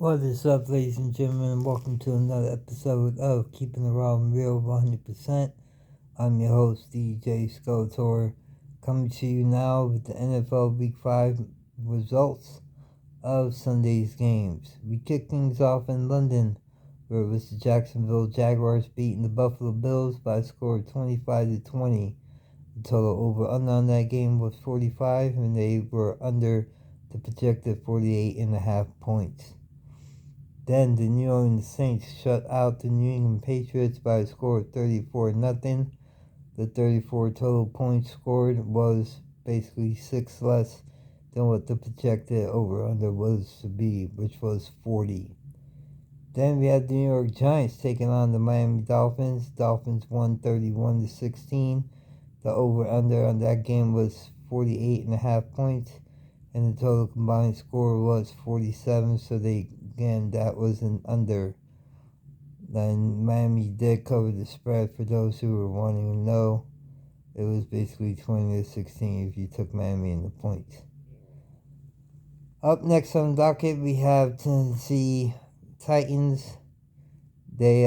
What is up, ladies and gentlemen? Welcome to another episode of Keeping It Raw and Real 100%. I'm your host, DJ Skeletor, coming to you now with the NFL Week 5 results of Sunday's games. We kick things off in London, where it was the Jacksonville Jaguars beating the Buffalo Bills by a score of 25-20. The total over-under on that game was 45, and they were under the projected 48.5 points. Then the New Orleans Saints shut out the New England Patriots by a score of 34-0. The 34 total points scored was basically 6 less than what the projected over-under was to be, which was 40. Then we had the New York Giants taking on the Miami Dolphins. Dolphins won 31-16. The over-under on that game was 48.5 points, and the total combined score was 47, so that was an under. Then Miami did cover the spread for those who were wanting to know. It was basically 20-16 if you took Miami in the points. Up next on the docket, we have Tennessee Titans. They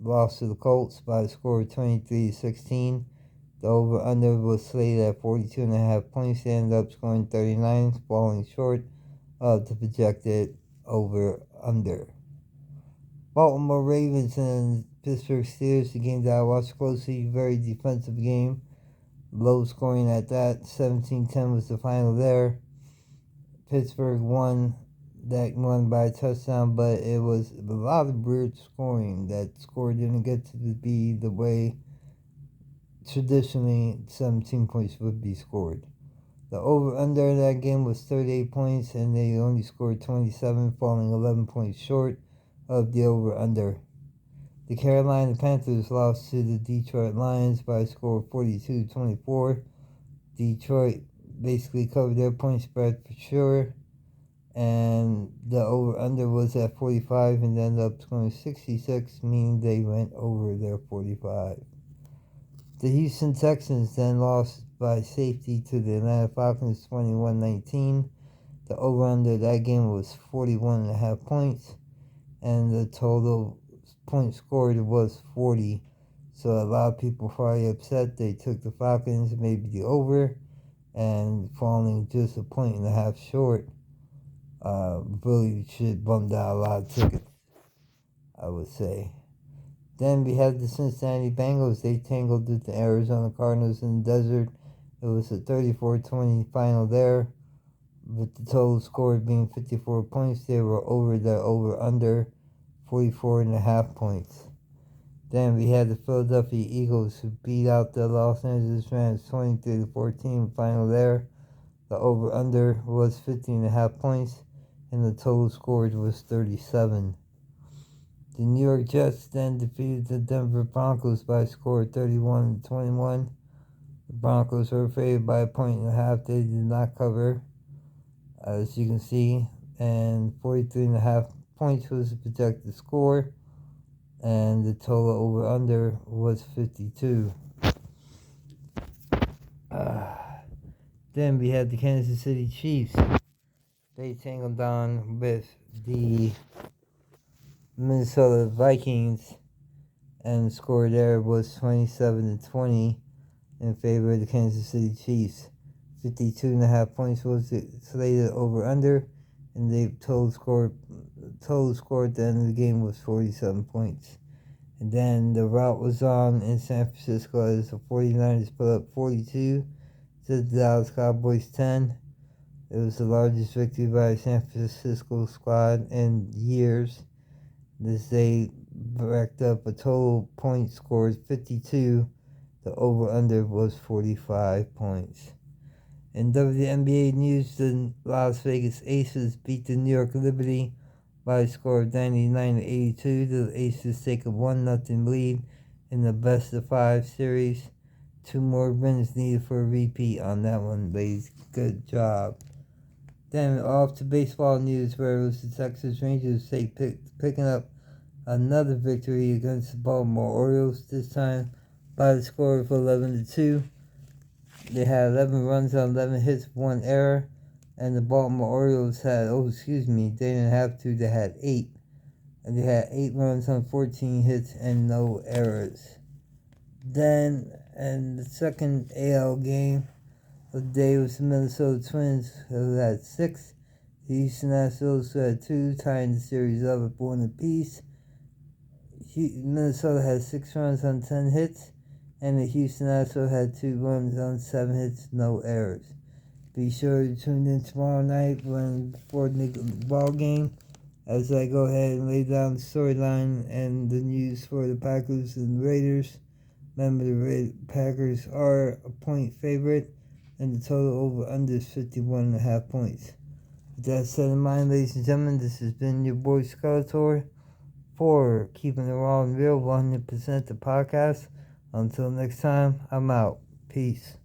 lost to the Colts by a score of 23-16. The over-under was slated at 42.5 points. They ended up scoring 39, falling short of the projected over-under. Baltimore Ravens and Pittsburgh Steelers, the game that I watched closely, very defensive game. Low scoring at that. 17-10 was the final there. Pittsburgh won by a touchdown, but it was a lot of weird scoring. That score didn't get to be the way traditionally 17 points would be scored. The over-under in that game was 38 points, and they only scored 27, falling 11 points short of the over-under. The Carolina Panthers lost to the Detroit Lions by a score of 42-24. Detroit basically covered their point spread for sure, and the over-under was at 45 and ended up scoring 66, meaning they went over their 45. The Houston Texans then lost by safety to the Atlanta Falcons 21-19. The over-under that game was 41.5 points, and the total points scored was 40. So a lot of people probably upset they took the Falcons, maybe the over, and falling just a point and a half short. Really should bummed out a lot of tickets, I would say. Then we had the Cincinnati Bengals. They tangled with the Arizona Cardinals in the desert. It was a 34-20 final there, with the total score being 54 points. They were over the over-under 44.5 points. Then we had the Philadelphia Eagles, who beat out the Los Angeles Rams 23-14 final there. The over-under was 15.5 points, and the total scored was 37. The New York Jets then defeated the Denver Broncos by a score of 31-21. The Broncos were favored by a point and a half. They did not cover, as you can see, and 43.5 points was the projected score, and the total over-under was 52. Then we had the Kansas City Chiefs. They tangled on with the Minnesota Vikings, and the score there was 27-20 in favor of the Kansas City Chiefs. 52.5 points was the slated over-under, and the total score at the end of the game was 47 points. And then the rout was on in San Francisco as the 49ers put up 42 to the Dallas Cowboys 10. It was the largest victory by a San Francisco squad in years, as they racked up a total point scored 52. The over-under was 45 points. In WNBA news, the Las Vegas Aces beat the New York Liberty by a score of 99-82. The Aces take a 1-0 lead in the best-of-5 series. 2 more wins needed for a repeat on that one, ladies. Good job. Then off to baseball news, where it was the Texas Rangers picking up another victory against the Baltimore Orioles, this time by the score of 11-2. They had 11 runs on 11 hits, 1 error, And the Baltimore Orioles had, they didn't have to, they had 8. And they had 8 runs on 14 hits and no errors. Then, in the second AL game of the day was the Minnesota Twins, who had 6. The Houston Astros, who had 2, tying the series up at 1 apiece. Minnesota had 6 runs on 10 hits, and the Houston Astros had 2 runs on 7 hits, no errors. Be sure to tune in tomorrow night before the ball game as I go ahead and lay down the storyline and the news for the Packers and Raiders. Remember, the Packers are a point favorite, and the total over-under is 51.5 points. With that said in mind, ladies and gentlemen, this has been your boy Skeletor for Keeping It Raw and Real 100% the podcast. Until next time, I'm out. Peace.